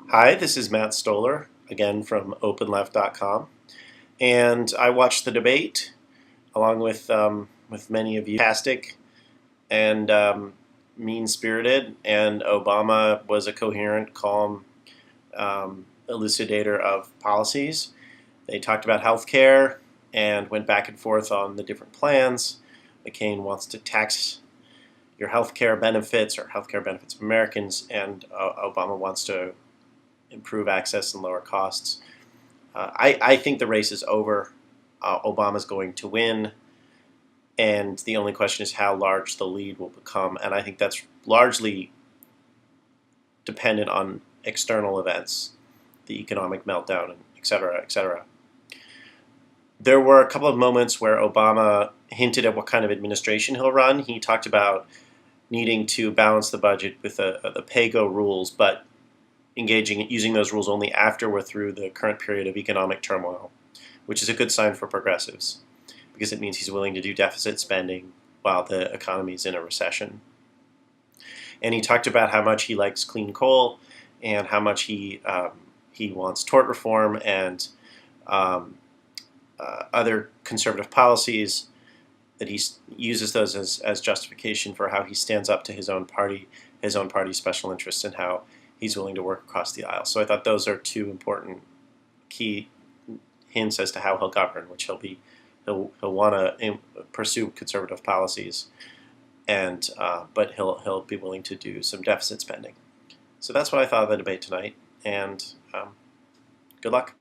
Hi, this is Matt Stoller, again from OpenLeft.com, and I watched the debate along with many of you. Fantastic and mean-spirited, and Obama was a coherent, calm elucidator of policies. They talked about health care and went back and forth on the different plans. McCain wants to tax your health care benefits or health care benefits of Americans, and Obama wants to improve access and lower costs. I think the race is over. Obama's going to win, and the only question is how large the lead will become. And I think that's largely dependent on external events, the economic meltdown, et cetera, et cetera. There were a couple of moments where Obama hinted at what kind of administration he'll run. He talked about needing to balance the budget with the pay-go rules, but using those rules only after we're through the current period of economic turmoil, which is a good sign for progressives because it means he's willing to do deficit spending while the economy is in a recession. And he talked about how much he likes clean coal and how much he wants tort reform and other conservative policies, that he uses those as justification for how he stands up to his own party's special interests, and how he's willing to work across the aisle. So I thought those are two important key hints as to how he'll govern, which he'll want to pursue conservative policies, and but he'll be willing to do some deficit spending. So that's what I thought of the debate tonight, and good luck.